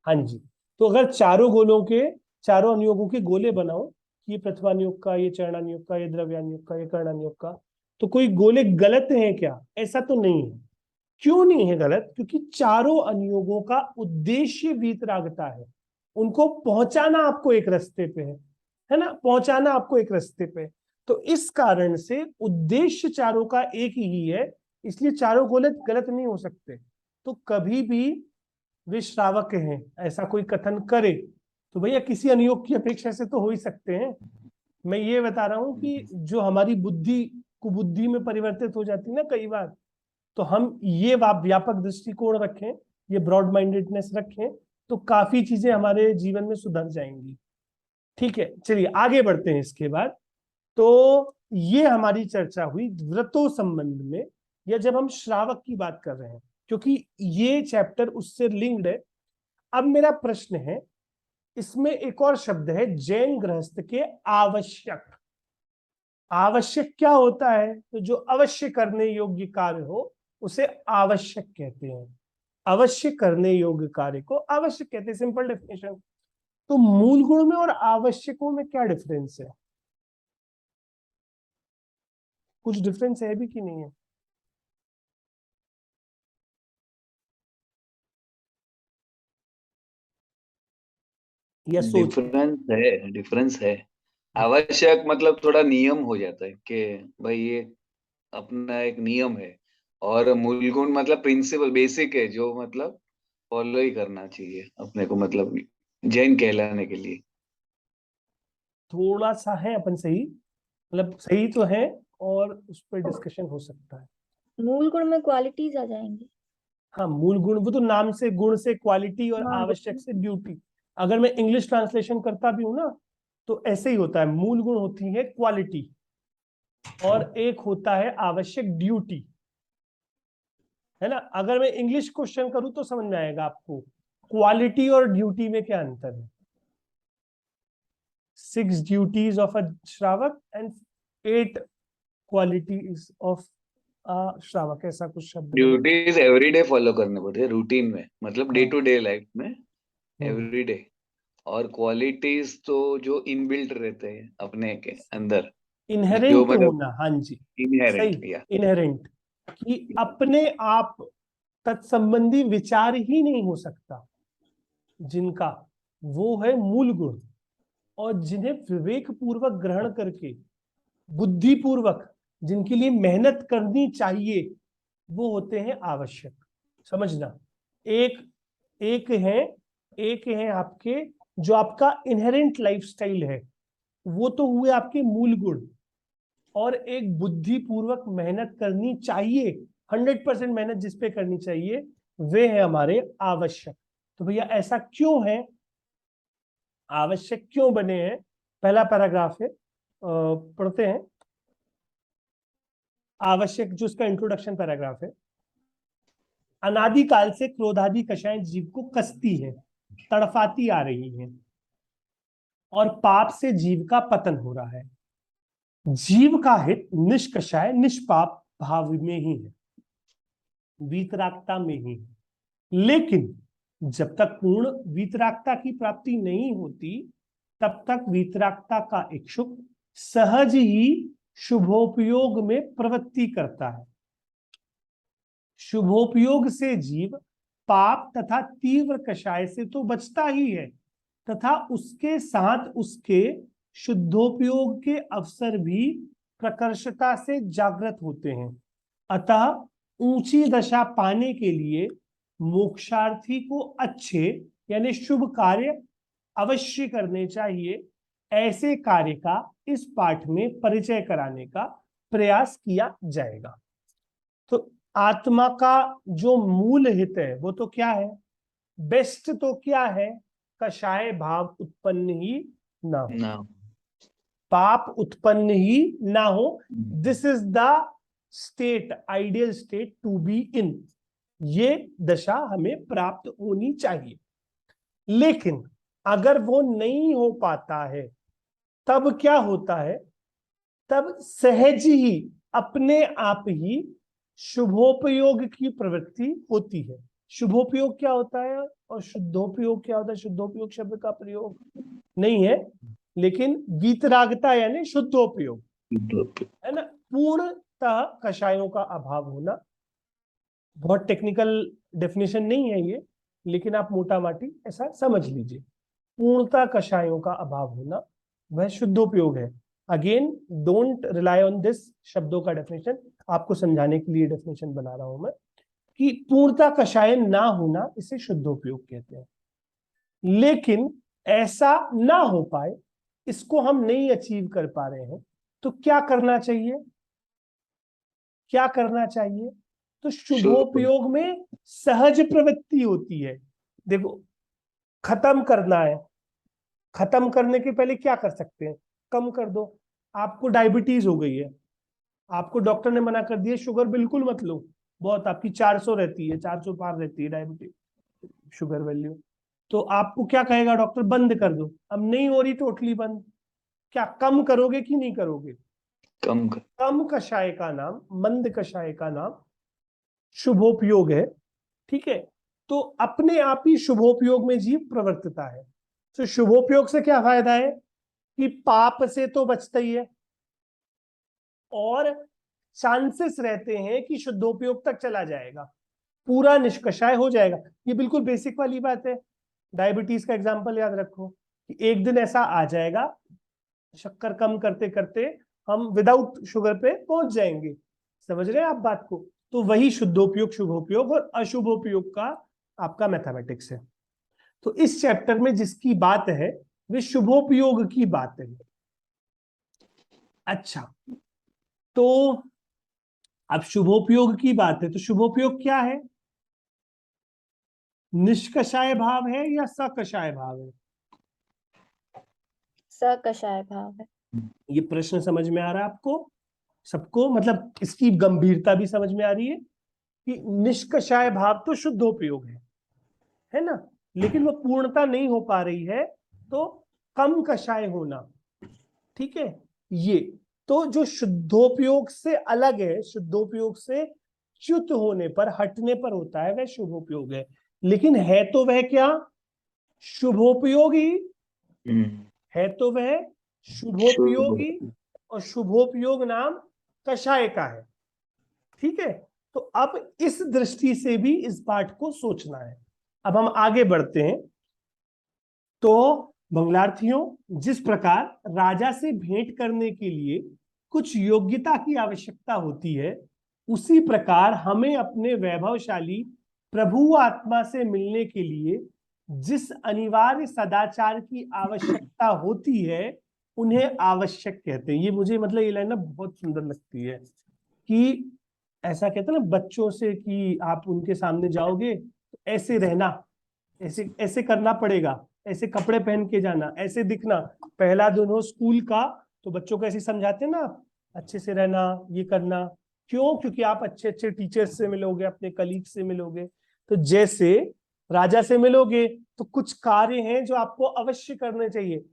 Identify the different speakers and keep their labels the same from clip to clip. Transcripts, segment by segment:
Speaker 1: हाँ जी। तो अगर चारों अनुयोगों के गोले बनाओ, ये प्रथमानुयोग का, ये चरणानुयोग का, ये द्रव्यानुयोग का, ये कर्णानुयोग का, तो कोई गोले गलत हैं क्या? ऐसा तो नहीं है। क्यों नहीं है गलत? क्योंकि चारों अनुयोगों का उद्देश्य वीतरागता है। उनको पहुंचाना आपको एक रास्ते पे है ना, पहुंचाना आपको एक रास्ते पे। तो इस कारण से उद्देश्य चारों का एक ही है, इसलिए चारों गोले गलत नहीं हो सकते। तो कभी भी वे श्रावक हैं ऐसा कोई कथन करे तो भैया किसी अनुयोग की अपेक्षा से तो हो ही सकते हैं। मैं ये बता रहा हूं कि जो हमारी बुद्धि कुबुद्धि में परिवर्तित हो जाती है ना कई बार, तो हम ये व्यापक दृष्टिकोण रखें, ये ब्रॉड माइंडेडनेस रखें, तो काफी चीजें हमारे जीवन में सुधर जाएंगी। ठीक है, चलिए आगे बढ़ते हैं इसके बाद। तो ये हमारी चर्चा हुई व्रतों संबंध में, या जब हम श्रावक की बात कर रहे हैं, क्योंकि ये चैप्टर उससे लिंक्ड है। अब मेरा प्रश्न है, इसमें एक और शब्द है जैन गृहस्थ के आवश्यक। आवश्यक क्या होता है? तो जो अवश्य करने योग्य कार्य हो उसे आवश्यक कहते हैं। अवश्य करने योग्य कार्य को आवश्यक कहते हैं, सिंपल डेफिनेशन। तो मूल गुण में और आवश्यकों में क्या डिफरेंस है? कुछ डिफरेंस है भी कि नहीं है? या सोच।
Speaker 2: डिफरेंस है। आवश्यक मतलब थोड़ा नियम हो जाता है कि भाई ये अपना एक नियम है, और मूल गुण मतलब प्रिंसिपल बेसिक है, जो मतलब फॉलो ही करना चाहिए अपने को, मतलब जैन कहलाने के लिए।
Speaker 1: थोड़ा सा है अपन सही, मतलब सही तो है, और उस पर डिस्कशन हो सकता है।
Speaker 3: मूल गुण में क्वालिटीज आ जाएंगी।
Speaker 1: हाँ, मूल गुण, वो तो नाम से गुण से क्वालिटी और
Speaker 3: हाँ
Speaker 1: आवश्यक से ड्यूटी। अगर मैं इंग्लिश ट्रांसलेशन करता भी हूं ना, तो ऐसे ही होता है। मूल गुण होती है क्वालिटी, और एक होता है आवश्यक ड्यूटी, है ना। अगर मैं इंग्लिश क्वेश्चन करूं तो समझ में आएगा आपको, क्वालिटी और ड्यूटी में क्या अंतर है। 6 ड्यूटीज ऑफ अ श्रावक एंड 8 क्वालिटीज ऑफ अ श्रावक, ऐसा कुछ शब्द बना।
Speaker 2: ड्यूटीज एवरीडे फॉलो करने पड़ते हैं रूटीन में, मतलब डे
Speaker 1: हाँ।
Speaker 2: टू डे लाइफ में,
Speaker 1: हम्म।
Speaker 2: एवरीडे। और क्वालिटीज तो जो इनबिल्ट रहते हैं अपने के अंदर, जो
Speaker 1: इनहेरेंट
Speaker 2: मतलब
Speaker 1: होना, हाँ जी,
Speaker 2: इनहेरेंट,
Speaker 1: सही।
Speaker 2: या
Speaker 1: इनहेरेंट, कि अपने आप तत्संबंधी विचार ही नहीं हो सकता जिनका, वो है मूल गुण। और जिन्हें विवेक पूर्वक ग्रहण करके, बुद्धि पूर्वक जिनके लिए मेहनत करनी चाहिए, वो होते हैं आवश्यक। समझना, एक एक है एक है आपके, जो आपका इनहेरेंट लाइफस्टाइल है, वो तो हुए आपके मूल गुण। और एक बुद्धि पूर्वक मेहनत करनी चाहिए, 100% मेहनत जिसपे करनी चाहिए, वे है हमारे आवश्यक। तो भैया ऐसा क्यों है, आवश्यक क्यों बने हैं? पहला पैराग्राफ है, पढ़ते हैं। आवश्यक, जो उसका इंट्रोडक्शन पैराग्राफ है। अनादिकाल से क्रोधादि कषाएं जीव को कसती है, तड़फाती आ रही हैं, और पाप से जीव का पतन हो रहा है। जीव का हित निष्कषाय निष्पाप भाव में ही है, वीतरागता में ही है। लेकिन जब तक पूर्ण वीतरागता की प्राप्ति नहीं होती, तब तक वीतरागता का इच्छुक सहज ही शुभोपयोग में प्रवृत्ति करता है। शुभोपयोग से जीव पाप तथा तीव्र कषाय से तो बचता ही है, तथा उसके साथ उसके शुद्धोपयोग के अवसर भी प्रकर्षता से जागृत होते हैं। अतः ऊंची दशा पाने के लिए मोक्षार्थी को अच्छे यानी शुभ कार्य अवश्य करने चाहिए। ऐसे कार्य का इस पाठ में परिचय कराने का प्रयास किया जाएगा। तो आत्मा का जो मूल हित है वो तो क्या है? बेस्ट तो क्या है? कषाय भाव उत्पन्न ही ना हो,
Speaker 2: ना।
Speaker 1: पाप उत्पन्न ही ना हो। This is the state, ideal state to be in. ये दशा हमें प्राप्त होनी चाहिए। लेकिन अगर वो नहीं हो पाता है, तब क्या होता है? तब सहज ही, अपने आप ही शुभोपयोग की प्रवृत्ति होती है। शुभोपयोग क्या होता है और शुद्धोपयोग क्या होता है? शुद्धोपयोग शब्द का प्रयोग नहीं है, लेकिन वीतरागता यानी शुद्धोपयोग है ना। पूर्णतः कषायों का अभाव होना, बहुत टेक्निकल डेफिनेशन नहीं है ये, लेकिन आप मोटा माटी ऐसा समझ लीजिए। पूर्णतः कषायों का अभाव होना वह शुद्धोपयोग है। Again don't rely on this शब्दों का डेफिनेशन, आपको समझाने के लिए डेफिनेशन बना रहा हूं मैं कि पूर्णतः कषाय ना होना इसे शुद्धोपयोग कहते हैं। लेकिन ऐसा ना हो पाए, इसको हम नहीं अचीव कर पा रहे हैं, तो क्या करना चाहिए? क्या करना चाहिए? तो शुभोपयोग में सहज प्रवृत्ति होती है। देखो, खत्म करना है, खत्म करने के पहले क्या कर सकते हैं? कम कर दो। आपको डायबिटीज हो गई है, आपको डॉक्टर ने मना कर दिया शुगर बिल्कुल मत लो, बहुत आपकी 400 रहती है, 400 पार रहती है डायबिटीज शुगर वैल्यू, तो आपको क्या कहेगा डॉक्टर? बंद कर दो। अब नहीं हो रही टोटली बंद, क्या कम करोगे कि नहीं करोगे? कम कषाय का नाम, मंद कषाय का नाम शुभोपयोग है। ठीक है, तो अपने आप ही शुभोपयोग में जीव प्रवर्तता है। तो शुभोपयोग से क्या फायदा है कि पाप से तो बचता ही है, और चांसेस रहते हैं कि शुद्धोपयोग तक चला जाएगा, पूरा निष्कषाय हो जाएगा। ये बिल्कुल बेसिक वाली बात है। डायबिटीज का एग्जांपल याद रखो कि एक दिन ऐसा आ जाएगा, शक्कर कम करते करते हम विदाउट शुगर पे पहुंच जाएंगे। समझ रहे हैं आप बात को? तो वही शुद्धोपयोग, शुभोपयोग और अशुभोपयोग का आपका मैथमेटिक्स है। तो इस चैप्टर में जिसकी बात है वे शुभोपयोग की बात है। अच्छा, तो अब शुभोपयोग की बात है, तो शुभोपयोग क्या है? निष्कषाय भाव है या सकषाय भाव है?
Speaker 3: सकषाय भाव है।
Speaker 1: ये प्रश्न समझ में आ रहा है आपको सबको? मतलब इसकी गंभीरता भी समझ में आ रही है कि निष्कषाय भाव तो शुद्धोपयोग है ना, लेकिन वो पूर्णता नहीं हो पा रही है, तो कम कषाय होना। ठीक है, ये तो जो शुद्धोपयोग से अलग है, शुद्धोपयोग से च्युत होने पर, हटने पर होता है, वह शुभोपयोग है। लेकिन है तो वह क्या? शुभोपयोगी है, तो वह शुभोपयोगी, और शुभोपयोग नाम कषाय का है। ठीक है, तो अब इस दृष्टि से भी इस पाठ को सोचना है। अब हम आगे बढ़ते हैं। तो मंगलार्थियों, जिस प्रकार राजा से भेंट करने के लिए कुछ योग्यता की आवश्यकता होती है, उसी प्रकार हमें अपने वैभवशाली प्रभु आत्मा से मिलने के लिए जिस अनिवार्य सदाचार की आवश्यकता होती है, उन्हें आवश्यक कहते हैं। ये मुझे मतलब ये लाइन ना बहुत सुंदर लगती है कि ऐसा कहते हैं ना बच्चों से कि आप उनके सामने जाओगे तो ऐसे रहना, ऐसे ऐसे करना पड़ेगा, ऐसे कपड़े पहन के जाना, ऐसे दिखना। पहला दिन हो स्कूल का तो बच्चों को ऐसे समझाते हैं ना, अच्छे से रहना, ये करना। क्यों? क्योंकि आप अच्छे अच्छे टीचर्स से मिलोगे, अपने कलीग से मिलोगे। तो जैसे राजा से मिलोगे तो कुछ कार्य हैं जो आपको अवश्य करने चाहिए,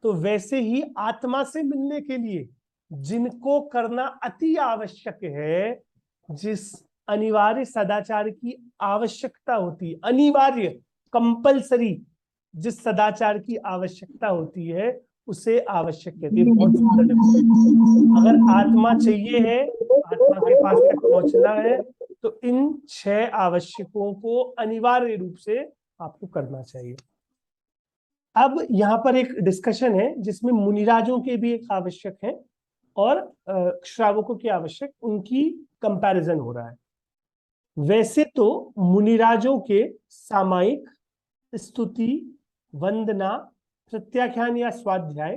Speaker 1: तो वैसे ही आत्मा से मिलने के लिए जिनको करना अति आवश्यक है, जिस अनिवार्य सदाचार की आवश्यकता होती है, अनिवार्य कंपलसरी जिस सदाचार की आवश्यकता होती है, उसे आवश्यक कहते हैं। बहुत सुंदर है। अगर आत्मा चाहिए है, आत्मा के पास तक पहुंचना है, तो इन 6 आवश्यकों को अनिवार्य रूप से आपको करना चाहिए। अब यहाँ पर एक डिस्कशन है जिसमें मुनिराजों के भी एक आवश्यक है और श्रावकों के आवश्यक, उनकी कंपैरिजन हो रहा है। वैसे तो मुनिराजों के सामायिक, स्तुति, वंदना, प्रत्याख्यान या स्वाध्याय,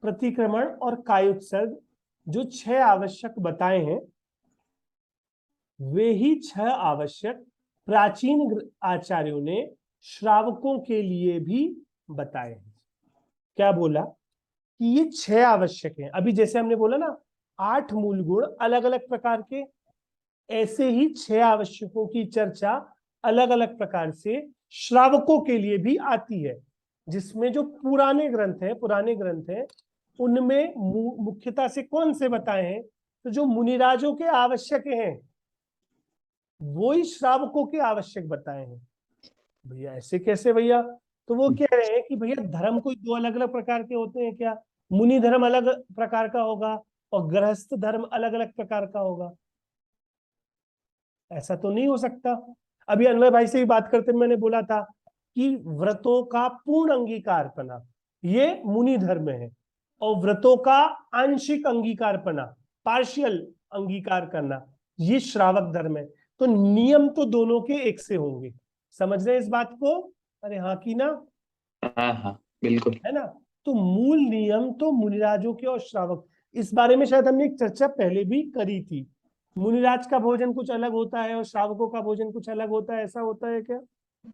Speaker 1: प्रतिक्रमण और कायोत्सर्ग जो 6 आवश्यक बताए हैं, वे ही 6 आवश्यक प्राचीन आचार्यों ने श्रावकों के लिए भी बताए हैं। क्या बोला कि ये 6 आवश्यक हैं। अभी जैसे हमने बोला ना 8 मूल गुण अलग अलग प्रकार के, ऐसे ही 6 आवश्यकों की चर्चा अलग अलग प्रकार से श्रावकों के लिए भी आती है, जिसमें जो पुराने ग्रंथ हैं उनमें मुख्यता से कौन से बताए हैं? तो जो मुनिराजों के आवश्यक हैं, वो ही श्रावकों के आवश्यक बताए हैं। भैया ऐसे कैसे भैया? तो वो कह रहे हैं कि भैया धर्म कोई दो अलग अलग प्रकार के होते हैं क्या? मुनि धर्म अलग प्रकार का होगा और गृहस्थ धर्म अलग अलग प्रकार का होगा? ऐसा तो नहीं हो सकता। अभी अन्वय भाई से भी बात करते मैंने बोला था कि व्रतों का पूर्ण अंगीकारपना ये मुनि धर्म है, और व्रतों का आंशिक अंगीकारपना, पार्शियल अंगीकार करना, ये श्रावक धर्म है। तो नियम तो दोनों के एक से होंगे। समझ रहे हैं इस बात को? अरे हाँ की ना?
Speaker 2: हाँ हाँ बिल्कुल।
Speaker 1: है ना? तो मूल नियम तो मुनिराजों के और श्रावक, इस बारे में शायद हमने एक चर्चा पहले भी करी थी। मुनिराज का भोजन कुछ अलग होता है और श्रावकों का भोजन कुछ अलग होता है, ऐसा होता है क्या?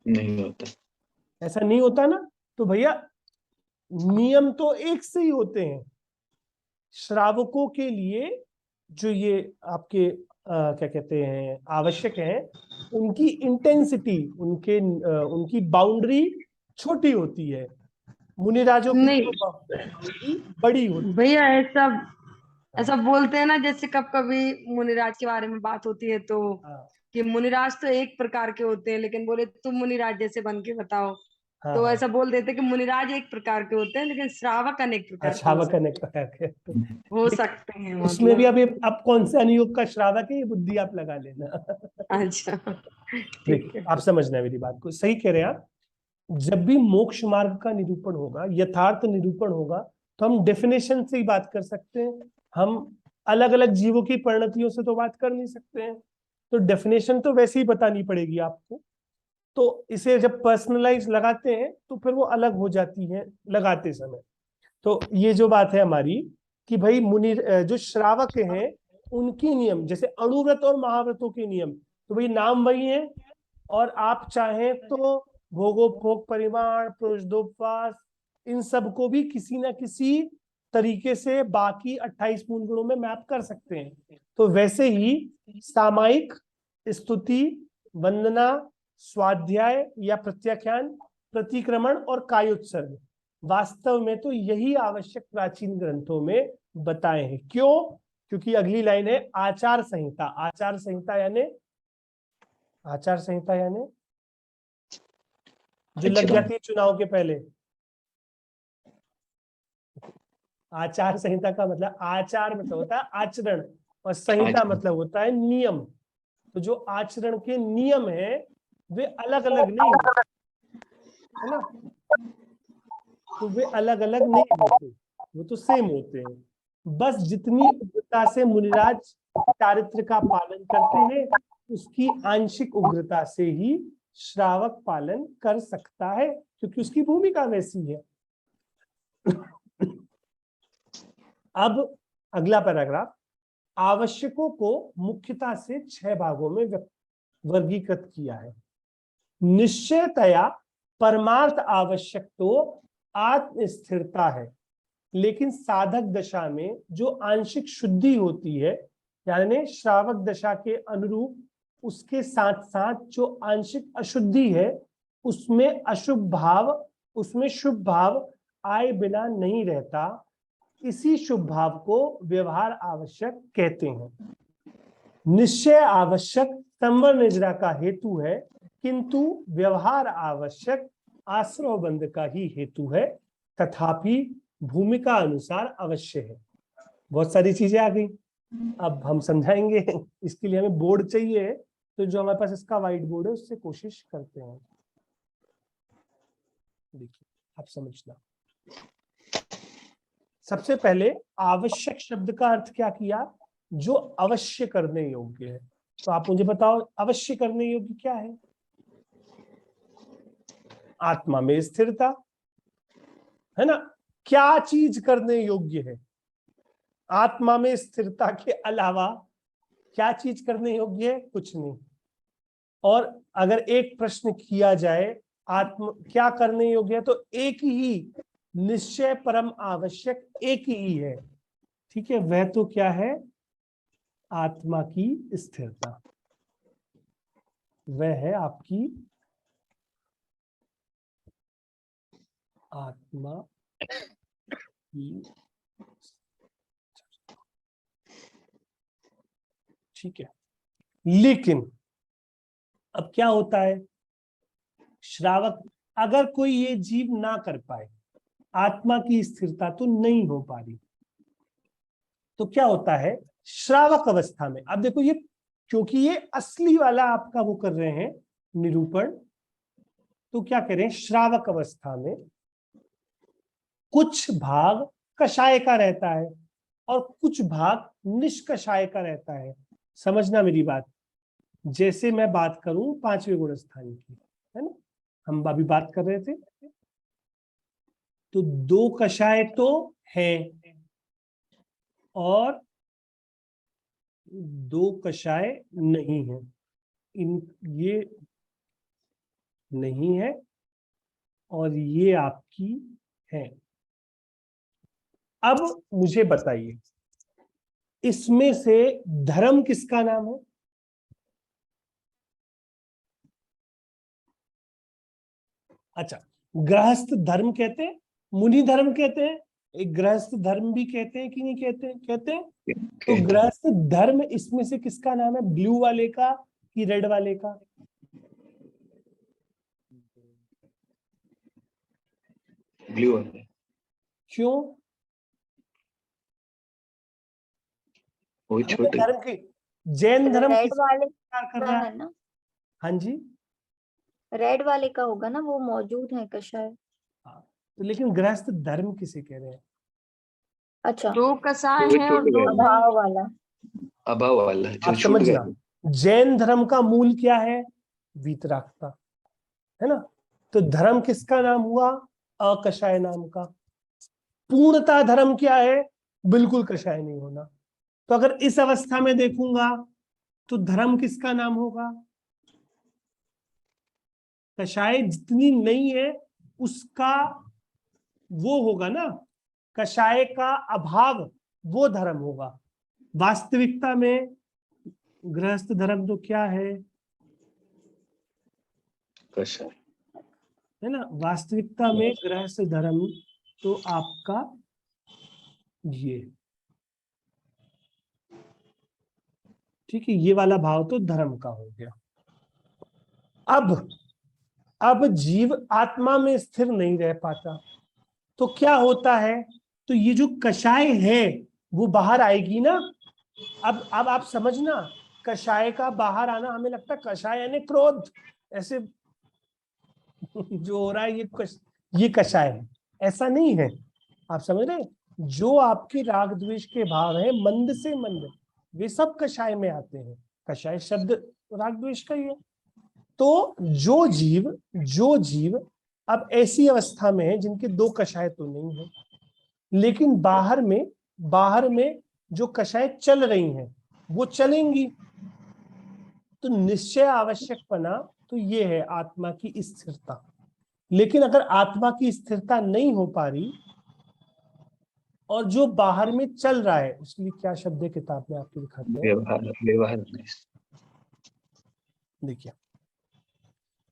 Speaker 2: नहीं होता।
Speaker 1: ऐसा नहीं होता ना? तो भैया नियम तो एक से ही होते हैं। श्रावकों के लिए जो ये आपके क्या कहते हैं आवश्यक है, उनकी इंटेंसिटी, उनकी बाउंड्री छोटी होती है। मुनिराजों की
Speaker 4: नहीं
Speaker 1: बाउंड्री बड़ी होती
Speaker 4: भैया, ऐसा
Speaker 1: है।
Speaker 4: ऐसा बोलते हैं ना, जैसे कब कभी मुनिराज के बारे में बात होती है तो
Speaker 1: हाँ
Speaker 4: कि मुनिराज तो एक प्रकार के होते हैं, लेकिन बोले तुम मुनिराज जैसे बन के बताओ।
Speaker 1: हाँ
Speaker 4: तो
Speaker 1: हाँ।
Speaker 4: ऐसा बोल देते कि मुनिराज एक प्रकार के होते हैं, लेकिन श्रावक अनेक प्रकार के
Speaker 1: श्रावक अनेक प्रकार के।
Speaker 4: हो
Speaker 1: लेकिन
Speaker 4: सकते हैं
Speaker 1: उसमें भी
Speaker 4: मतलब।
Speaker 1: अब कौन से अनुयोग का श्रावक है, ये बुद्धि आप लगा लेना।
Speaker 4: अच्छा ठीक
Speaker 1: देखिए
Speaker 4: है।
Speaker 1: आप समझना मेरी बात को, सही कह रहे हैं आप। जब भी मोक्ष मार्ग का निरूपण होगा, यथार्थ निरूपण होगा, तो हम डेफिनेशन से ही बात कर सकते हैं। हम अलग अलग जीवों की परिणतियों से तो बात कर नहीं सकते हैं। तो डेफिनेशन तो वैसे ही बतानी पड़ेगी आपको। तो इसे जब पर्सनलाइज लगाते हैं तो फिर वो अलग हो जाती है लगाते समय। तो ये जो बात है हमारी कि भाई जो श्रावक हैं उनकी नियम, जैसे अणुव्रत और महाव्रतों के नियम, तो भाई नाम वही है। और आप चाहें तो भोगोपभोग परिमाण, प्रोषदोपवास, इन सबको भी किसी ना किसी तरीके से बाकी 28 मूल गुणों में मैप कर सकते हैं। तो वैसे ही सामायिक, स्तुति, वंदना, स्वाध्याय या प्रत्याख्यान, प्रतिक्रमण और कायोत्सर्ग, वास्तव में तो यही आवश्यक प्राचीन ग्रंथों में बताए हैं। क्यों? क्योंकि अगली लाइन है आचार संहिता। आचार संहिता यानी, आचार संहिता यानी जो लग
Speaker 2: आचरण।
Speaker 1: जाती है चुनाव के पहले। आचार संहिता का मतलब, आचार मतलब होता है आचरण, और संहिता
Speaker 2: आचरण।
Speaker 1: मतलब होता है नियम। तो जो आचरण के नियम है वे अलग अलग नहीं होते, है ना? तो वे अलग अलग नहीं होते, वो तो सेम होते हैं। बस जितनी उग्रता से मुनिराज चारित्र का पालन करते हैं, उसकी आंशिक उग्रता से ही श्रावक पालन कर सकता है, क्योंकि उसकी भूमिका वैसी है। अब अगला पैराग्राफ, आवश्यकों को मुख्यतः से 6 भागों में वर्गीकृत किया है। निश्चयतया परमार्थ आवश्यक तो आत्म स्थिरता है, लेकिन साधक दशा में जो आंशिक शुद्धि होती है, यानी श्रावक दशा के अनुरूप उसके साथ साथ जो आंशिक अशुद्धि है, उसमें अशुभ भाव, उसमें शुभ भाव आए बिना नहीं रहता। इसी शुभ भाव को व्यवहार आवश्यक कहते हैं। निश्चय आवश्यक संवर निजरा का हेतु है, किंतु व्यवहार आवश्यक आश्रव बंध का ही हेतु है, तथापि भूमिका अनुसार अवश्य है। बहुत सारी चीजें आ गई, अब हम समझाएंगे। इसके लिए हमें बोर्ड चाहिए, तो जो हमारे पास इसका व्हाइट बोर्ड है उससे कोशिश करते हैं। देखिए आप समझना। सबसे पहले आवश्यक शब्द का अर्थ क्या किया? जो अवश्य करने योग्य है। तो आप मुझे बताओ अवश्य करने योग्य क्या है? आत्मा में स्थिरता, है ना? क्या चीज करने योग्य है? आत्मा में स्थिरता के अलावा क्या चीज करने योग्य है? कुछ नहीं। और अगर एक प्रश्न किया जाए आत्म क्या करने योग्य है, तो एक ही निश्चय परम आवश्यक एक ही है। ठीक है, वह तो क्या है? आत्मा की स्थिरता। वह है आपकी आत्मा की, ठीक है। लेकिन अब क्या होता है, श्रावक, अगर कोई ये जीव ना कर पाए, आत्मा की स्थिरता तो नहीं हो पा रही, तो क्या होता है श्रावक अवस्था में। अब देखो ये, क्योंकि ये असली वाला आपका वो कर रहे हैं निरूपण, तो क्या करें, श्रावक अवस्था में कुछ भाग कषाय का रहता है और कुछ भाग निष्कषाय का रहता है। समझना मेरी बात, जैसे मैं बात करूं पांचवें गुण स्थान की, है ना, हम अभी बात कर रहे थे, तो दो कषाय तो है और दो कषाय नहीं है, इन ये नहीं है और ये आपकी है। अब मुझे बताइए, इसमें से धर्म किसका नाम है? अच्छा, गृहस्थ धर्म कहते हैं, मुनि धर्म कहते हैं, एक गृहस्थ धर्म भी कहते हैं कि नहीं कहते हैं? कहते हैं। तो गृहस्थ धर्म इसमें से किसका नाम है, ब्लू वाले का कि रेड वाले का?
Speaker 2: ब्लू वाले।
Speaker 1: क्यों?
Speaker 2: वो
Speaker 1: हमने
Speaker 2: छोटे।
Speaker 1: धर्म की, जैन धर्म
Speaker 3: रेड
Speaker 1: किस
Speaker 3: वाले
Speaker 1: प्रकार कर
Speaker 3: का
Speaker 1: रहा है?
Speaker 3: है ना,
Speaker 1: हाँ जी,
Speaker 3: रेड वाले का होगा ना, वो मौजूद है कषाय।
Speaker 1: हाँ, तो लेकिन गृहस्थ धर्म किसे कह रहे हैं?
Speaker 3: अच्छा,
Speaker 4: दो कषाय
Speaker 2: वो
Speaker 4: हैं
Speaker 2: छूट
Speaker 4: और दो
Speaker 2: गया,
Speaker 4: नहीं।
Speaker 3: अभाव वाला।
Speaker 2: अभाव वाला जो
Speaker 1: आप
Speaker 2: छूट गया।
Speaker 1: समझना, जैन धर्म का मूल क्या है? वीतरागता, है ना। तो धर्म किसका नाम हुआ? अकषाय नाम का। पूर्णता धर्म क्या है? बिल्कुल कषाय नहीं होना। तो अगर इस अवस्था में देखूंगा तो धर्म किसका नाम होगा? कषाय जितनी नहीं है उसका वो होगा ना, कषाय का अभाव वो धर्म होगा। वास्तविकता में गृहस्थ धर्म तो क्या है
Speaker 2: कषाय।
Speaker 1: है ना, वास्तविकता में गृहस्थ धर्म तो आपका ये, ठीक है, ये वाला भाव तो धर्म का हो गया। अब जीव आत्मा में स्थिर नहीं रह पाता, तो क्या होता है, तो ये जो कषाय है वो बाहर आएगी ना। अब आप समझना, कषाय का बाहर आना, हमें लगता है कषाय यानी क्रोध, ऐसे जो हो रहा है ये कषाय है, ऐसा नहीं है। आप समझ रहे हैं? जो आपके राग द्वेष के भाव है मंद से मंद, वे सब कषाय में आते हैं। कषाय शब्द राग द्वेष का ही है। तो जो जीव अब ऐसी अवस्था में है जिनके दो कषाय तो नहीं है, लेकिन बाहर में जो कषाय चल रही हैं वो चलेंगी, तो निश्चय आवश्यकपना तो ये है आत्मा की स्थिरता। लेकिन अगर आत्मा की स्थिरता नहीं हो पा रही और जो बाहर में चल रहा है, उसके लिए क्या शब्द है किताब में आपके दिखाते हैं,
Speaker 2: व्यवहार नहीं।
Speaker 1: देखिए,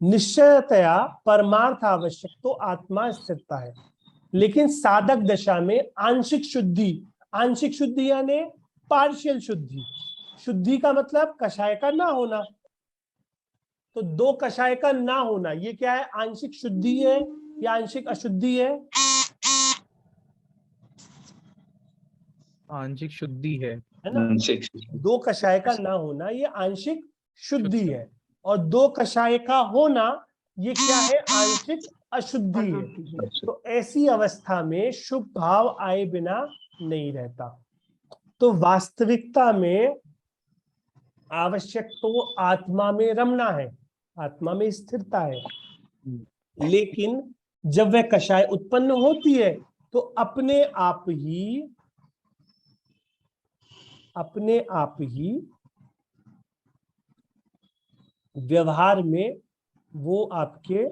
Speaker 1: निश्चयतया परमार्थ आवश्यक तो आत्मा स्थिरता है, लेकिन साधक दशा में आंशिक शुद्धि यानी पार्शियल शुद्धि का मतलब कषाय का ना होना। तो दो कषाय का ना होना ये क्या है, आंशिक शुद्धि है या आंशिक अशुद्धि है?
Speaker 5: आंशिक शुद्धि है
Speaker 1: ना, दो कषाय का ना होना ये आंशिक शुद्धि है, और दो कषाय का होना ये क्या है, आंशिक अशुद्धि है। तो ऐसी अवस्था में शुभ भाव आए बिना नहीं रहता। तो वास्तविकता में आवश्यक तो आत्मा में रमना है, आत्मा में स्थिरता है, लेकिन जब वह कषाय उत्पन्न होती है तो अपने आप ही व्यवहार में वो आपके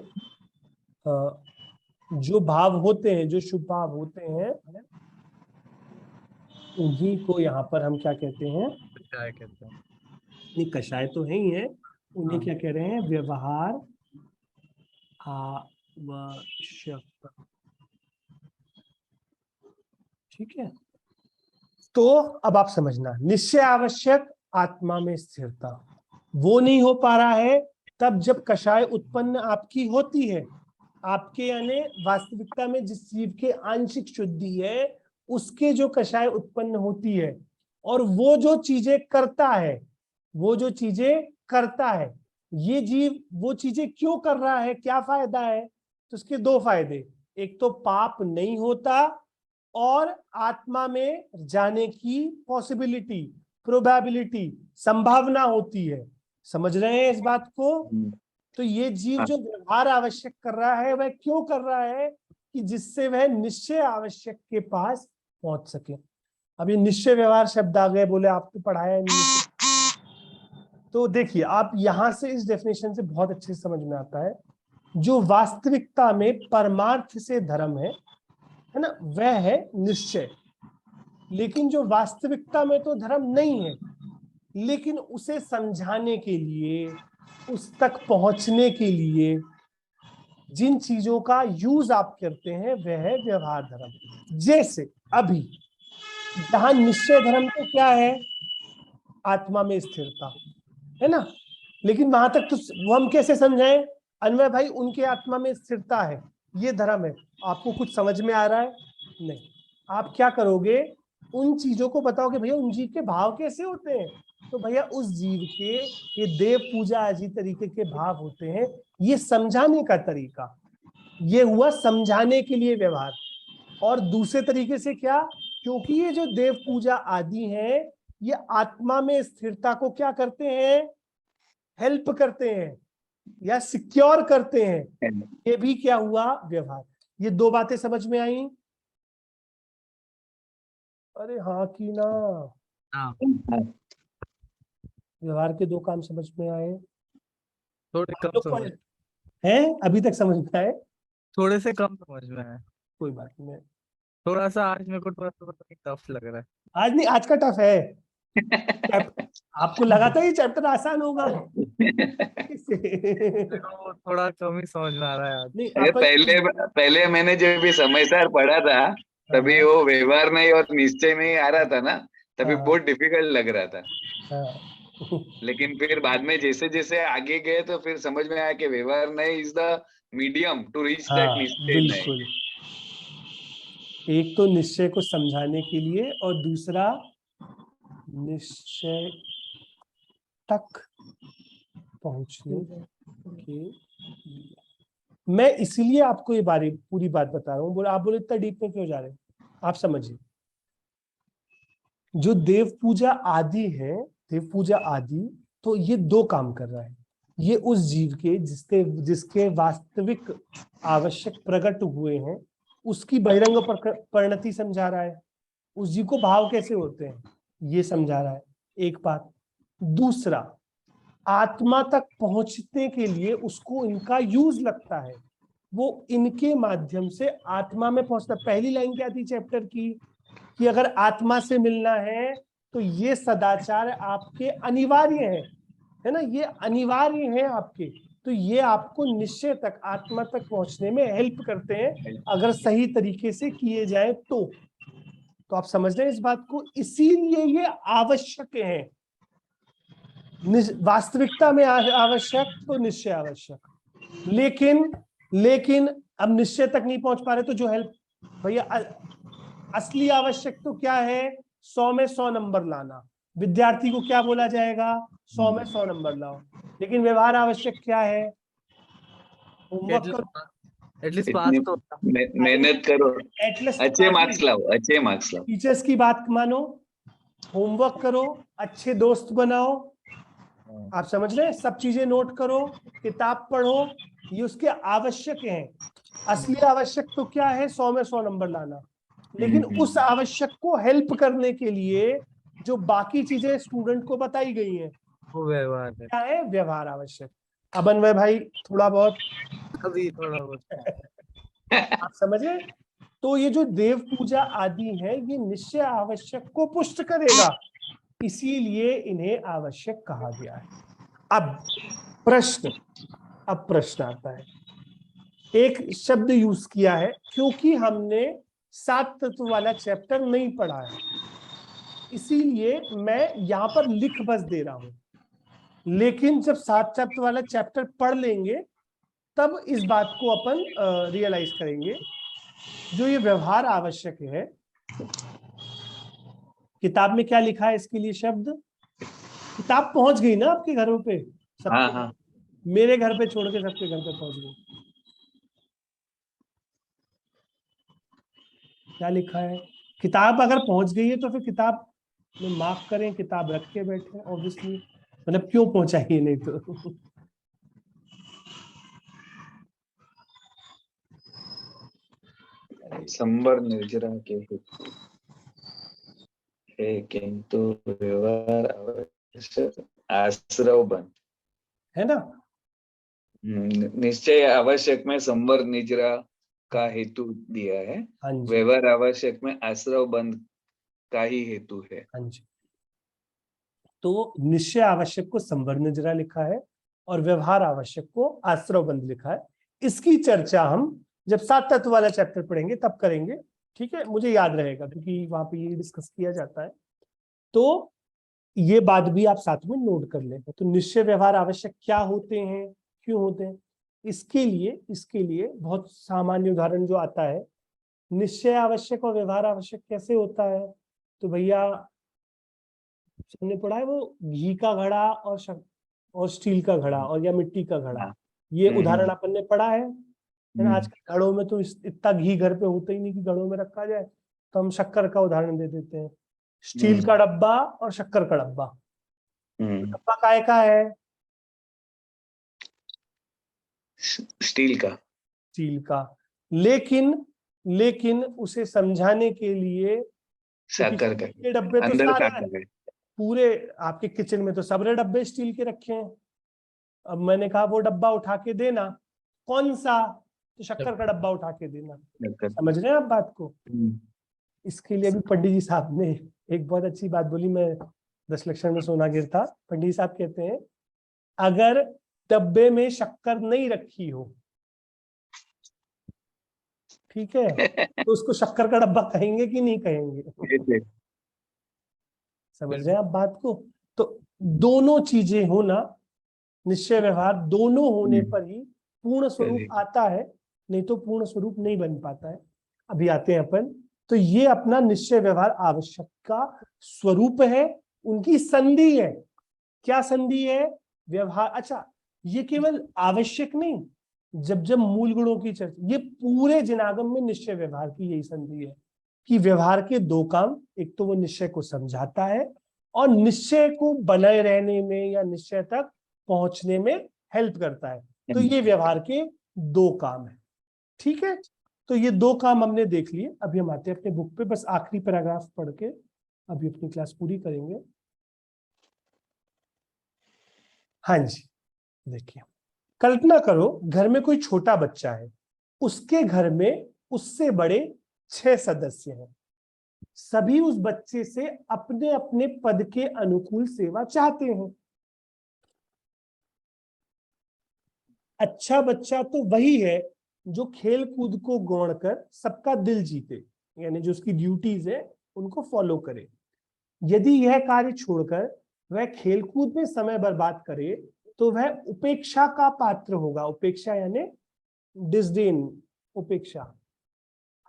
Speaker 1: जो भाव होते हैं, जो शुभ भाव होते हैं, उन्हीं को यहाँ पर हम क्या कहते हैं,
Speaker 5: कषाय कहते हैं।
Speaker 1: नहीं कषाय तो है ही है, उन्हें
Speaker 5: हाँ।
Speaker 1: क्या कह रहे हैं, व्यवहार आवश्यक। ठीक है, तो अब आप समझना, निश्चय आवश्यक आत्मा में स्थिरता वो नहीं हो पा रहा है, तब जब कषाय उत्पन्न आपकी होती है, आपके यानी वास्तविकता में जिस जीव के आंशिक शुद्धि है उसके जो कषाय उत्पन्न होती है, और वो जो चीजें करता है, वो जो चीजें करता है, ये जीव वो चीजें क्यों कर रहा है, क्या फायदा है? तो इसके दो फायदे, एक तो पाप नहीं होता और आत्मा में जाने की पॉसिबिलिटी, प्रोबेबिलिटी, संभावना होती है। समझ रहे हैं इस बात को? तो ये जीव जो व्यवहार आवश्यक कर रहा है वह क्यों कर रहा है? कि जिससे वह निश्चय आवश्यक के पास पहुंच सके। अब ये निश्चय व्यवहार शब्द आ गए, बोले आपको पढ़ाया नहीं। तो देखिए आप यहां से इस डेफिनेशन से बहुत अच्छे से समझ में आता है, जो वास्तविकता में परमार्थ से धर्म है ना, वह है निश्चय। लेकिन जो वास्तविकता में तो धर्म नहीं है, लेकिन उसे समझाने के लिए, उस तक पहुंचने के लिए जिन चीजों का यूज आप करते हैं वह है व्यवहार धर्म। जैसे अभी जहां निश्चय धर्म तो क्या है, आत्मा में स्थिरता है ना, लेकिन वहां तक तो वो हम कैसे समझाएं? अन्वय भाई उनके आत्मा में स्थिरता है, ये धर्म है। आपको कुछ समझ में आ रहा है? नहीं। आप क्या करोगे, उन चीजों को बताओगे भैया उन जीव के भाव कैसे होते हैं, तो भैया उस जीव के ये देव पूजा आदि तरीके के भाव होते हैं, ये समझाने का तरीका, ये हुआ समझाने के लिए व्यवहार। और दूसरे तरीके से क्या, क्योंकि ये जो देव पूजा आदि है ये आत्मा में स्थिरता को क्या करते हैं, हेल्प करते हैं या सिक्योर करते हैं, ये भी क्या हुआ, व्यवहार। ये दो बातें समझ में आई? अरे हाँ की ना,
Speaker 5: हाँ
Speaker 1: व्यवहार के दो काम समझ में आए?
Speaker 5: थोड़े
Speaker 1: हम
Speaker 5: कम
Speaker 1: लोग
Speaker 5: समझ
Speaker 1: हैं अभी तक समझ में आए?
Speaker 5: थोड़े से कम समझ में है।
Speaker 1: कोई बात नहीं।
Speaker 5: थोड़ा सा आज मेरे को थोड़ा सा टफ लग रहा है।
Speaker 1: आज नहीं, आज का टफ है। आपको लगा था ये चैप्टर आसान होगा?
Speaker 5: मेरे को थोड़ा कम ही समझ में आ रहा है आज।
Speaker 1: नहीं
Speaker 2: अरे
Speaker 1: अपन
Speaker 2: पहले मैंने जब भी समयसार पढ़ा था तभी वो व्यवहार नहीं और निश्चय नहीं आ रहा था ना, तभी
Speaker 1: हाँ।
Speaker 2: बहुत डिफिकल्ट लग रहा था।
Speaker 1: हाँ।
Speaker 2: लेकिन फिर बाद में जैसे जैसे आगे गए तो फिर समझ में आया कि व्यवहार नहीं is the medium to reach that
Speaker 1: हाँ
Speaker 2: निश्चय नहीं।
Speaker 1: बिल्कुल, एक तो निश्चय को समझाने के लिए और दूसरा निश्चय तक पहुंचने के लिए। मैं इसीलिए आपको ये पूरी बात बता रहा हूँ। बोले आप बोले इतना डीप में क्यों जा रहे हैं? आप समझिए, जो देव पूजा आदि है, देव पूजा आदि तो ये दो काम कर रहा है। ये उस जीव के जिसके वास्तविक आवश्यक प्रकट हुए हैं उसकी बहिरंग परिणति समझा रहा है, उस जीव को भाव कैसे होते हैं ये समझा रहा है, एक बात। दूसरा, आत्मा तक पहुंचने के लिए उसको इनका यूज लगता है, वो इनके माध्यम से आत्मा में पहुंचता। पहली लाइन क्या थी चैप्टर की, कि अगर आत्मा से मिलना है तो ये सदाचार आपके अनिवार्य है ना, ये अनिवार्य है आपके। तो ये आपको निश्चय तक, आत्मा तक पहुंचने में हेल्प करते हैं अगर सही तरीके से किए जाए तो आप समझ रहे हैं इस बात को? इसीलिए ये आवश्यक है, वास्तविकता में आवश्यक तो निश्चय आवश्यक। लेकिन अब निश्चय तक नहीं पहुंच पा रहे तो जो हेल्प, भैया असली आवश्यक तो क्या है, 100 में 100 नंबर लाना। विद्यार्थी को क्या बोला जाएगा, 100 में 100 नंबर लाओ। लेकिन व्यवहार आवश्यक क्या है, होमवर्क करो,
Speaker 5: एटलीस्ट पास तो
Speaker 2: मेहनत करो,
Speaker 1: एटलीस्ट
Speaker 2: अच्छे मार्क्स लाओ, अच्छे मार्क्स लाओ।
Speaker 1: टीचर्स की बात मानो, होमवर्क करो, अच्छे दोस्त बनाओ। आप समझ रहे हैं, सब चीजें नोट करो, किताब पढ़ो, ये उसके आवश्यक हैं। असली आवश्यक तो क्या है, 100 में 100 नंबर लाना। लेकिन उस आवश्यक को हेल्प करने के लिए जो बाकी चीजें स्टूडेंट को बताई गई हैं
Speaker 5: वो व्यवहार है।
Speaker 1: क्या है, व्यवहार आवश्यक। अब अन्वय भाई थोड़ा बहुत
Speaker 5: अभी थोड़ा बहुत
Speaker 1: आप समझे? तो ये जो देव पूजा आदि है ये निश्चय आवश्यक को पुष्ट करेगा, इसीलिए इन्हें आवश्यक कहा गया है। अब प्रश्न आता है, एक शब्द यूज किया है, क्योंकि हमने 7 तत्व वाला चैप्टर नहीं पढ़ा है, इसीलिए मैं यहां पर लिख बस दे रहा हूं। लेकिन जब 7 तत्व वाला चैप्टर पढ़ लेंगे तब इस बात को अपन रियलाइज करेंगे। जो ये व्यवहार आवश्यक है, किताब में क्या लिखा है इसके लिए शब्द? किताब पहुंच गई ना आपके घरों पे सबके?
Speaker 2: हाँ हाँ
Speaker 1: मेरे घर पे छोड़ के सबके घर पे पहुंच गई। क्या लिखा है? किताब अगर पहुंच गई है तो फिर किताब में मार्क करें, किताब रख के बैठे, ऑब्वियसली। मतलब क्यों पहुंचाइए, नहीं तो।
Speaker 2: संबर निर्जरा के हेतु है किंतु व्यवहार आवश्यक आश्रव बंध।
Speaker 1: है ना?
Speaker 2: निश्चय आवश्यक में संबर निर्जरा का हेतु दिया है,
Speaker 1: हाँ जी,
Speaker 2: व्यवहार आवश्यक में आश्रव बंध का ही हेतु है।
Speaker 1: हाँ जी। तो निश्चय आवश्यक को संवर निर्जरा लिखा है और व्यवहार आवश्यक को आश्रव बंध लिखा है। इसकी चर्चा हम जब 7 तत्व वाला चैप्टर पढ़ेंगे तब करेंगे, ठीक है? मुझे याद रहेगा क्योंकि वहां पे ये डिस्कस किया जाता है। तो ये बात भी आप साथ में नोट कर लें। तो निश्चय व्यवहार आवश्यक क्या होते हैं, क्यों होते हैं, इसके लिए बहुत सामान्य उदाहरण जो आता है, निश्चय आवश्यक और व्यवहार आवश्यक कैसे होता है? तो भैया हमने पढ़ा है वो घी का घड़ा और स्टील का घड़ा और या मिट्टी का घड़ा,
Speaker 2: हाँ।
Speaker 1: ये उदाहरण अपन ने पढ़ा है ना? आजकल घड़ों में तो इतना घी घर पे होता ही नहीं कि घड़ों में रखा जाए, तो हम शक्कर का उदाहरण दे देते हैं। स्टील का डब्बा और शक्कर का डब्बा। डब्बा काय का है?
Speaker 2: स्टील का।
Speaker 1: स्टील का। लेकिन उसे समझाने के लिए,
Speaker 2: साकर का,
Speaker 1: के डब्बे तो
Speaker 2: अंदर
Speaker 1: सारे
Speaker 2: साकर है।
Speaker 1: पूरे आपके किचन में तो सारे डब्बे स्टील के रखे हैं। अब मैंने कहा वो डब्बा उठा के देना, कौन सा? तो शक्कर का डब्बा उठा के देना। समझ रहे हैं आप बात को? इसके लिए अभी पंडित जी साहब ने एक बहुत अच्छी बात बोली। मैं 10 लक्षण में सोना गिरता, पंडित जी साहब कहते हैं अगर डब्बे में शक्कर नहीं रखी हो, ठीक है, तो उसको शक्कर का डब्बा कहेंगे कि नहीं कहेंगे? समझ रहे हैं आप बात को? तो दोनों चीजें होना, निश्चय व्यवहार दोनों होने पर ही पूर्ण स्वरूप आता है, नहीं तो पूर्ण स्वरूप नहीं बन पाता है। अभी आते हैं अपन। तो ये अपना निश्चय व्यवहार आवश्यक का स्वरूप है, उनकी संधि है। क्या संधि है? व्यवहार। अच्छा, ये केवल आवश्यक नहीं, जब जब मूल गुणों की चर्चा, ये पूरे जिनागम में निश्चय व्यवहार की यही संधि है कि व्यवहार के दो काम, एक तो वो निश्चय को समझाता है और निश्चय को बनाए रहने में या निश्चय तक पहुंचने में हेल्प करता है। तो ये व्यवहार के दो काम है, ठीक है? तो ये दो काम हमने देख लिए। अभी हम आते हैं अपने बुक पे, बस आखिरी पैराग्राफ पढ़ के अभी अपनी क्लास पूरी करेंगे। हाँ जी, देखिए, कल्पना करो घर में कोई छोटा बच्चा है, उसके घर में उससे बड़े 6 सदस्य हैं। सभी उस बच्चे से अपने अपने पद के अनुकूल सेवा चाहते हैं। अच्छा बच्चा तो वही है जो खेल कूद को गौण कर सबका दिल जीते, यानी जो उसकी ड्यूटीज है उनको फॉलो करे। यदि यह कार्य छोड़कर वह खेल कूद में समय बर्बाद करे तो वह उपेक्षा का पात्र होगा। उपेक्षा यानी डिस्डेन, उपेक्षा।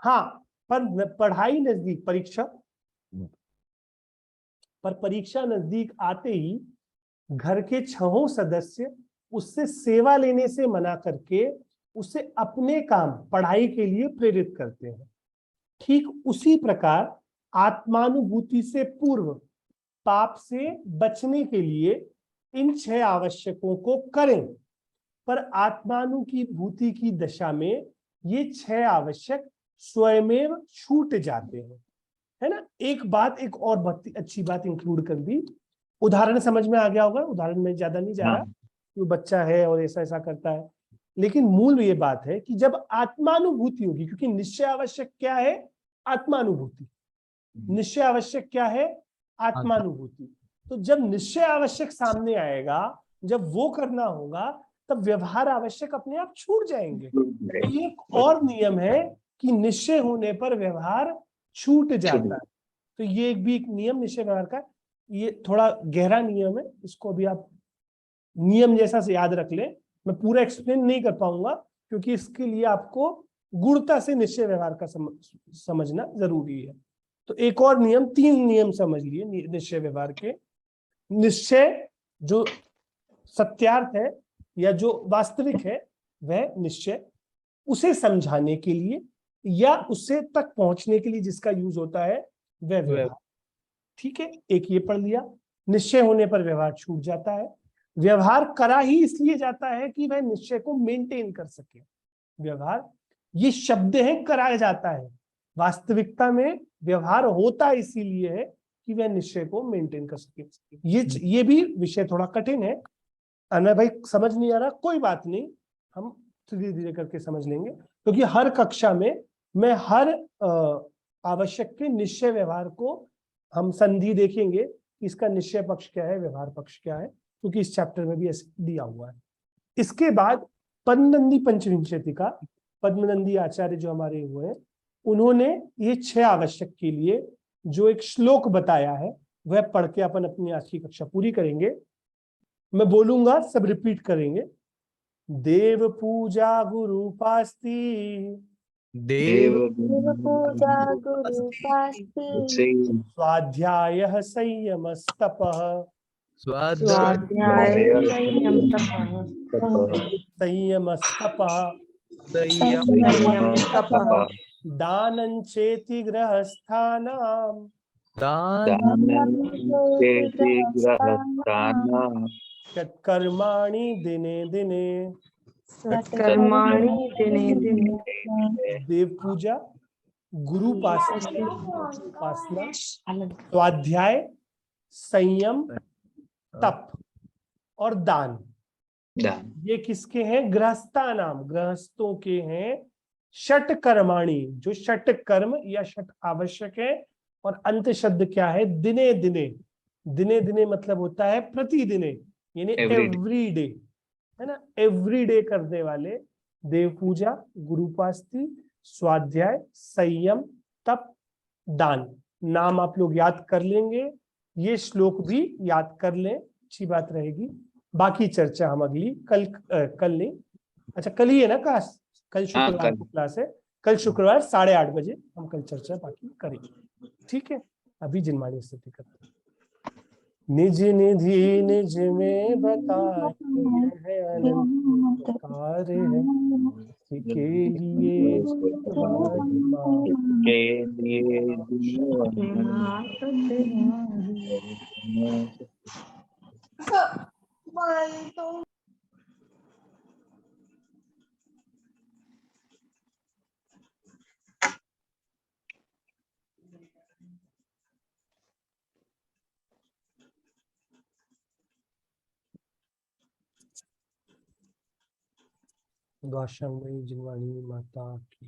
Speaker 1: हाँ, पर पढ़ाई नजदीक, परीक्षा नजदीक आते ही घर के 6 सदस्य उससे सेवा लेने से मना करके उसे अपने काम, पढ़ाई के लिए प्रेरित करते हैं। ठीक उसी प्रकार आत्मानुभूति से पूर्व पाप से बचने के लिए इन 6 आवश्यकों को करें, पर आत्मानुभूति की दशा में ये 6 आवश्यक स्वयमेव छूट जाते हैं। है ना? एक बात, एक और बहुत अच्छी बात इंक्लूड कर दी। उदाहरण समझ में आ गया होगा, उदाहरण में ज्यादा नहीं जा रहा, वो बच्चा है और ऐसा ऐसा करता है, लेकिन मूल ये बात है कि जब आत्मानुभूति होगी, क्योंकि निश्चय आवश्यक क्या है? आत्मानुभूति। निश्चय आवश्यक क्या है? आत्मानुभूति। तो जब निश्चय आवश्यक सामने आएगा, जब वो करना होगा, तब व्यवहार आवश्यक अपने आप छूट जाएंगे। तो ये एक और नियम है कि निश्चय होने पर व्यवहार छूट जाता है। तो ये एक भी एक नियम निश्चय व्यवहार का, ये थोड़ा गहरा नियम है, इसको अभी आप नियम जैसा से याद रख ले। मैं पूरा एक्सप्लेन नहीं कर पाऊंगा क्योंकि इसके लिए आपको गुणता से निश्चय व्यवहार का समझना जरूरी है। तो एक और नियम, 3 नियम समझ लिए निश्चय व्यवहार के। निश्चय जो सत्यार्थ है या जो वास्तविक है वह निश्चय, उसे समझाने के लिए या उससे तक पहुंचने के लिए जिसका यूज होता है वह व्यवहार। ठीक है, एक ये पढ़ लिया। निश्चय होने पर व्यवहार छूट जाता है। व्यवहार करा ही इसलिए जाता है कि वह निश्चय को मेंटेन कर सके। व्यवहार ये शब्द है, कराया जाता है, वास्तविकता में व्यवहार होता इसीलिए है कि वह निश्चय को मेंटेन कर सके। ये भी विषय थोड़ा कठिन है। अनय भाई समझ नहीं आ रहा, कोई बात नहीं, हम धीरे धीरे करके समझ लेंगे, क्योंकि हर कक्षा में मैं हर आवश्यक के निश्चय व्यवहार को हम संधि देखेंगे कि इसका निश्चय पक्ष क्या है, व्यवहार पक्ष क्या है, क्योंकि इस चैप्टर में भी ऐसे दिया हुआ है। इसके बाद पद्मनंदी पंचविंशति का, पद्मनंदी आचार्य जो हमारे हुए हैं, उन्होंने ये 6 आवश्यक के लिए जो एक श्लोक बताया है वह पढ़ के अपन अपनी आज की कक्षा पूरी करेंगे। मैं बोलूंगा, सब रिपीट करेंगे। देव पूजा गुरु पास्ति,
Speaker 5: देव
Speaker 3: पूजा गुरु पास्ति,
Speaker 1: स्वाध्यायः संयमस्तपः,
Speaker 4: स्वाध्याय संयम तपः,
Speaker 1: संयमस्तपः,
Speaker 4: संयम तपः,
Speaker 1: दानं चेति गृहस्थानां, कर्माणि दिने दिने।
Speaker 4: कर्माणि दिने दिने।
Speaker 1: देव पूजा, गुरु उपासना, स्वाध्याय, संयम, तप और दान। ये किसके हैं? गृहस्था नाम, गृहस्थों के हैं। षट कर्माणि, जो षट कर्म या षट आवश्यक है। और अंत शब्द क्या है? दिने दिने। दिने दिने मतलब होता है प्रतिदिने, यानी एवरी डे, है ना, एवरी डे करने वाले। देव पूजा, गुरुपास्ति, स्वाध्याय, संयम, तप, दान। नाम आप लोग याद कर लेंगे, ये श्लोक भी याद कर लें, अच्छी बात रहेगी। बाकी चर्चा हम अगली कल नहीं, अच्छा कल ही है ना क्लास, कल शुक्रवार को क्लास है, कल शुक्रवार 8:30 बजे हम कल चर्चा बाकी करेंगे। ठीक है, अभी जिनवाणी स्थिति करते हैं। निज निधि निज में बताते हैं, अनंत कार्य है, के लिए द्वादशांगी जिनवाणी माता की